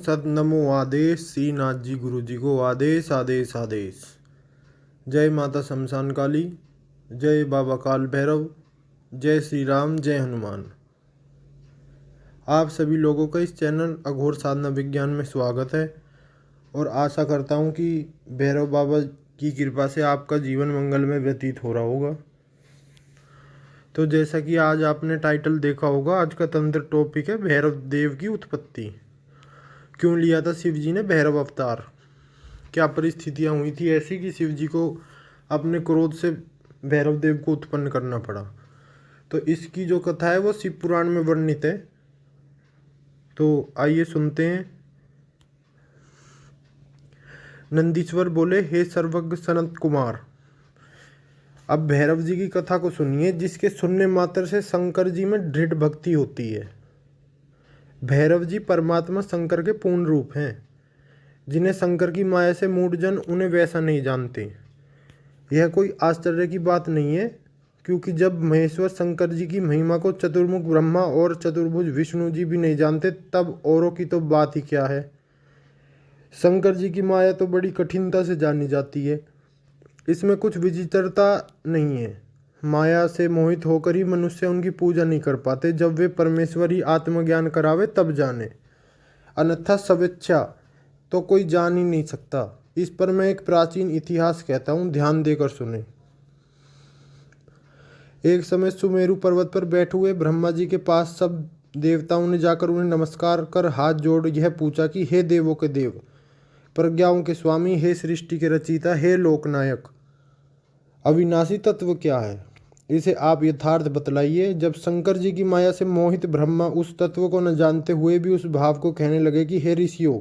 सत नमो आदेश। श्री नाथ जी गुरु जी को आदेश आदेश आदेश। जय माता शमशान काली, जय बाबा काल भैरव, जय श्री राम, जय हनुमान। आप सभी लोगों का इस चैनल अघोर साधना विज्ञान में स्वागत है और आशा करता हूँ कि भैरव बाबा की कृपा से आपका जीवन मंगल में व्यतीत हो रहा होगा। तो जैसा कि आज आपने टाइटल देखा होगा, आज का तंत्र टॉपिक है भैरव देव की उत्पत्ति। क्यों लिया था शिव जी ने भैरव अवतार? क्या परिस्थितियां हुई थी ऐसी कि शिव जी को अपने क्रोध से भैरव देव को उत्पन्न करना पड़ा? तो इसकी जो कथा है वो शिव पुराण में वर्णित है। तो आइए सुनते हैं। नंदीश्वर बोले, हे सर्वज्ञ सनत कुमार, अब भैरव जी की कथा को सुनिए, जिसके सुनने मात्र से शंकर जी में दृढ़ भक्ति होती है। भैरव जी परमात्मा शंकर के पूर्ण रूप हैं। जिन्हें शंकर की माया से मूढ़जन उन्हें वैसा नहीं जानते। यह कोई आश्चर्य की बात नहीं है, क्योंकि जब महेश्वर शंकर जी की महिमा को चतुर्मुख ब्रह्मा और चतुर्भुज विष्णु जी भी नहीं जानते, तब औरों की तो बात ही क्या है। शंकर जी की माया तो बड़ी कठिनता से जानी जाती है। इसमें कुछ विचित्रता नहीं है। माया से मोहित होकर ही मनुष्य उनकी पूजा नहीं कर पाते। जब वे परमेश्वर ही आत्मज्ञान करावे तब जाने, अन्यथा स्वेच्छा तो कोई जान ही नहीं सकता। इस पर मैं एक प्राचीन इतिहास कहता हूँ, ध्यान देकर सुने। एक समय सुमेरु पर्वत पर बैठे हुए ब्रह्मा जी के पास सब देवताओं ने जाकर उन्हें नमस्कार कर हाथ जोड़ यह पूछा कि हे देवों के देव, प्रज्ञाओं के स्वामी, हे सृष्टि के रचयिता, हे लोकनायक, अविनाशी तत्व क्या है? इसे आप यथार्थ बतलाइए। जब शंकर जी की माया से मोहित ब्रह्मा उस तत्व को न जानते हुए भी उस भाव को कहने लगे कि हे ऋषियों,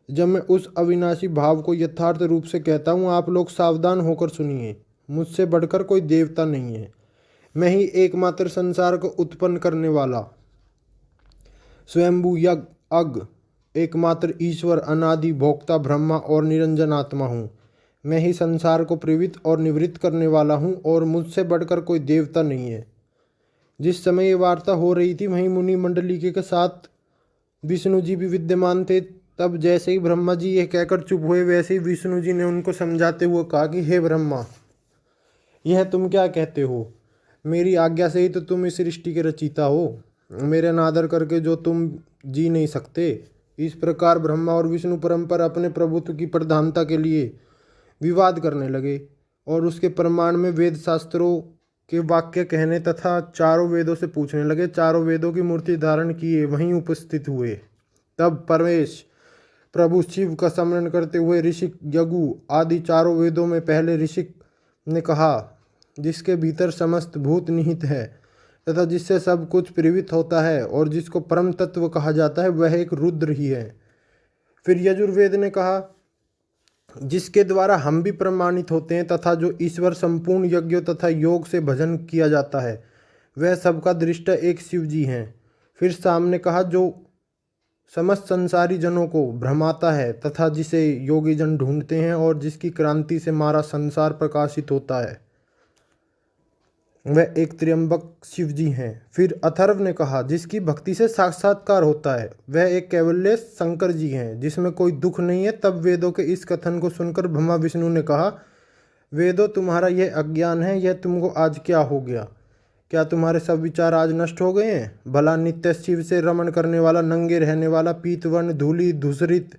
जब मैं उस अविनाशी भाव को यथार्थ रूप से कहता हूँ, आप लोग सावधान होकर सुनिए। मुझसे बढ़कर कोई देवता नहीं है। मैं ही एकमात्र संसार को उत्पन्न करने वाला स्वयंभू यज्ञ अग एकमात्र ईश्वर, अनादि भोक्ता ब्रह्मा और निरंजन आत्मा हूँ। मैं ही संसार को प्रवृत्त और निवृत्त करने वाला हूँ और मुझसे बढ़कर कोई देवता नहीं है। जिस समय ये वार्ता हो रही थी, वहीं मुनि मंडली के साथ विष्णु जी भी विद्यमान थे। तब जैसे ही ब्रह्मा जी ये कहकर चुप हुए, वैसे ही विष्णु जी ने उनको समझाते हुए कहा कि हे ब्रह्मा, यह तुम क्या कहते हो? मेरी आज्ञा से ही तो तुम इस सृष्टि के रचयिता हो। मेरे अनादर करके जो तुम जी नहीं सकते। इस प्रकार ब्रह्मा और विष्णु परम्पर अपने प्रभुत्व की प्रधानता के लिए विवाद करने लगे और उसके प्रमाण में वेद शास्त्रों के वाक्य कहने तथा चारों वेदों से पूछने लगे। चारों वेदों की मूर्ति धारण किए वहीं उपस्थित हुए। तब परमेश प्रभु शिव का स्मरण करते हुए ऋषिक, यगु आदि चारों वेदों में पहले ऋषिक ने कहा, जिसके भीतर समस्त भूत निहित है तथा जिससे सब कुछ प्रेरित होता है और जिसको परम तत्व कहा जाता है, वह एक रुद्र ही है। फिर यजुर्वेद ने कहा, जिसके द्वारा हम भी प्रमाणित होते हैं तथा जो ईश्वर संपूर्ण यज्ञों तथा योग से भजन किया जाता है, वह सबका दृष्टा एक शिव जी हैं। फिर सामने कहा, जो समस्त संसारी जनों को भ्रमाता है तथा जिसे योगी जन ढूंढते हैं और जिसकी क्रांति से हमारा संसार प्रकाशित होता है, वह एक त्र्यंबक शिव जी हैं। फिर अथर्व ने कहा, जिसकी भक्ति से साक्षात्कार होता है, वह एक कैवल्य शंकर जी हैं, जिसमें कोई दुख नहीं है। तब वेदों के इस कथन को सुनकर ब्रह्मा विष्णु ने कहा, वेदों, तुम्हारा यह अज्ञान है, यह तुमको आज क्या हो गया? क्या तुम्हारे सब विचार आज नष्ट हो गए हैं? भला नित्य शिव से रमण करने वाला, नंगे रहने वाला, पीतवर्ण धूलि धूसरित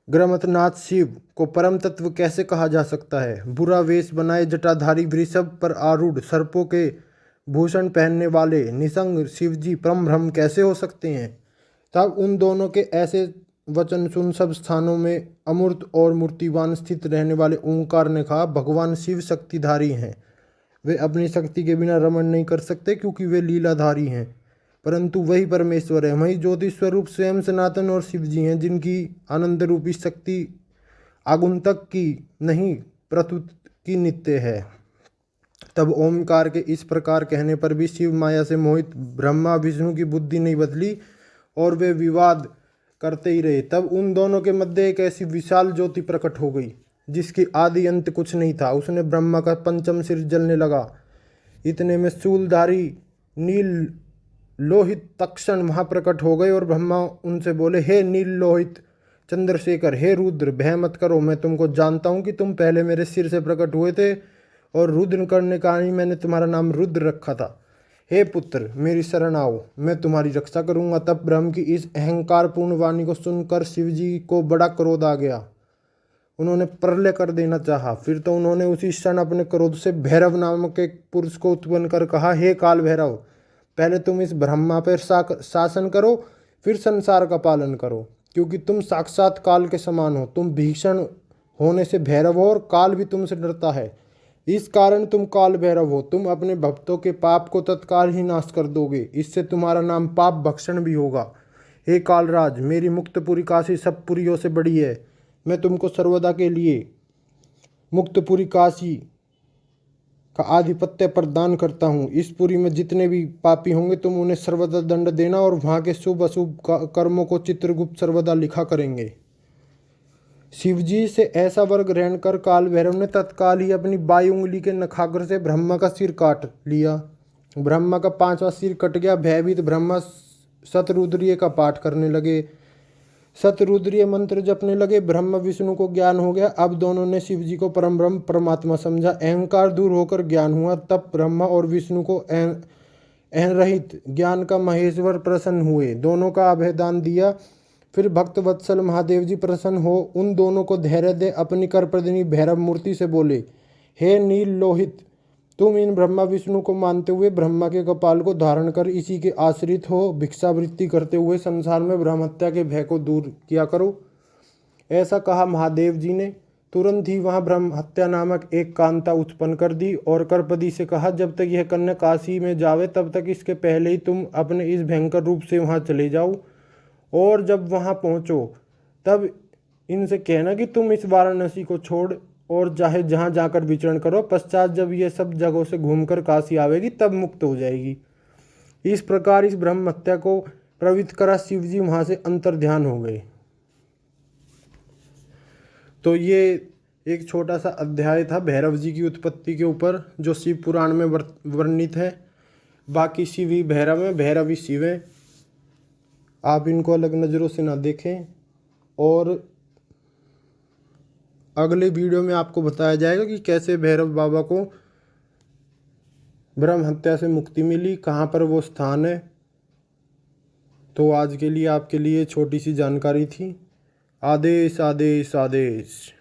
ग्रमथनाथ शिव को परम तत्व कैसे कहा जा सकता है? बुरा वेश बनाए जटाधारी, वृषभ पर आरूढ़, सर्पों के भूषण पहनने वाले निसंग शिव जी परम ब्रह्म कैसे हो सकते हैं? तब उन दोनों के ऐसे वचन सुन सब स्थानों में अमूर्त और मूर्तिवान स्थित रहने वाले ओंकार ने कहा, भगवान शिव शक्तिधारी हैं। वे अपनी शक्ति के बिना रमण नहीं कर सकते, क्योंकि वे लीलाधारी हैं। परंतु वही परमेश्वर है, वही ज्योति स्वरूप स्वयं सनातन और शिव जी हैं, जिनकी आनंद रूपी शक्ति आगुंतक की नहीं प्रतुत की नित्य है। तब ओमकार के इस प्रकार कहने पर भी शिव माया से मोहित ब्रह्मा विष्णु की बुद्धि नहीं बदली और वे विवाद करते ही रहे। तब उन दोनों के मध्य एक ऐसी विशाल ज्योति प्रकट हो गई, जिसकी आदि अंत कुछ नहीं था। उसने ब्रह्मा का पंचम सिर जलने लगा। इतने में शूलधारी नील लोहित तक्षण वहाँ प्रकट हो गए और ब्रह्मा उनसे बोले, हे नील लोहित चंद्रशेखर, हे रुद्र, भय मत करो, मैं तुमको जानता हूँ कि तुम पहले मेरे सिर से प्रकट हुए थे और रुद्र करने का ही मैंने तुम्हारा नाम रुद्र रखा था। हे पुत्र, मेरी शरण आओ, मैं तुम्हारी रक्षा करूंगा। तब ब्रह्म की इस अहंकारपूर्ण वाणी को सुनकर शिवजी को बड़ा क्रोध आ गया। उन्होंने प्रलय कर देना चाहा। फिर तो उन्होंने उसी क्षण अपने क्रोध से भैरव नामक एक पुरुष को उत्पन्न कर कहा, हे काल भैरव, पहले तुम इस ब्रह्मा पर शासन करो, फिर संसार का पालन करो, क्योंकि तुम साक्षात काल के समान हो। तुम भीषण होने से भैरव हो और काल भी तुमसे डरता है, इस कारण तुम काल भैरव हो। तुम अपने भक्तों के पाप को तत्काल ही नाश कर दोगे, इससे तुम्हारा नाम पाप भक्षण भी होगा। हे कालराज, मेरी मुक्तपुरी काशी सब पुरियों से बड़ी है। मैं तुमको सर्वदा के लिए मुक्तपुरी काशी का आधिपत्य प्रदान करता हूँ। इस पुरी में जितने भी पापी होंगे तुम उन्हें सर्वदा दंड देना और वहाँ के शुभ अशुभ कर्मों को चित्रगुप्त सर्वदा लिखा करेंगे। शिवजी से ऐसा वर ग्रहण कर काल भैरव ने तत्काल ही अपनी बाई उंगली के नखाग्र से ब्रह्मा का सिर काट लिया। ब्रह्मा का 5वां सिर कट गया। भयभीत ब्रह्मा शतरुद्रीय का पाठ करने लगे, शतरुद्रीय मंत्र जपने लगे। ब्रह्मा विष्णु को ज्ञान हो गया। अब दोनों ने शिवजी को परम ब्रह्म परमात्मा समझा। अहंकार दूर होकर ज्ञान हुआ। तब ब्रह्मा और विष्णु को अहं रहित ज्ञान का महेश्वर प्रसन्न हुए, दोनों का अभयदान दिया। फिर भक्त वत्सल महादेव जी प्रसन्न हो उन दोनों को धैर्य दे अपनी करप्रदिनी भैरव मूर्ति से बोले, हे नील लोहित, तुम इन ब्रह्मा विष्णु को मानते हुए ब्रह्मा के कपाल को धारण कर इसी के आश्रित हो भिक्षावृत्ति करते हुए संसार में ब्रह्म हत्या के भय को दूर किया करो। ऐसा कहा महादेव जी ने। तुरंत ही वहाँ ब्रह्म हत्या नामक एक कांता उत्पन्न कर दी और करपदी से कहा, जब तक यह कन्या काशी में जावे तब तक इसके पहले ही तुम अपने इस भयंकर रूप से वहाँ चले जाओ, और जब वहाँ पहुँचो तब इनसे कहना कि तुम इस वाराणसी को छोड़ और चाहे जहाँ जाकर विचरण करो। पश्चात जब ये सब जगहों से घूमकर काशी आवेगी तब मुक्त हो जाएगी। इस प्रकार इस ब्रह्म हत्या को प्रवृत्त करा शिवजी वहाँ से अंतर ध्यान हो गए। तो ये एक छोटा सा अध्याय था भैरव जी की उत्पत्ति के ऊपर जो शिव पुराण में वर्णित है। बाकी शिव ही भैरव है, भैरव ही शिव है। आप इनको अलग नज़रों से ना देखें। और अगले वीडियो में आपको बताया जाएगा कि कैसे भैरव बाबा को ब्रह्म हत्या से मुक्ति मिली, कहाँ पर वो स्थान है। तो आज के लिए आपके लिए छोटी सी जानकारी थी। आदेश आदेश आदेश।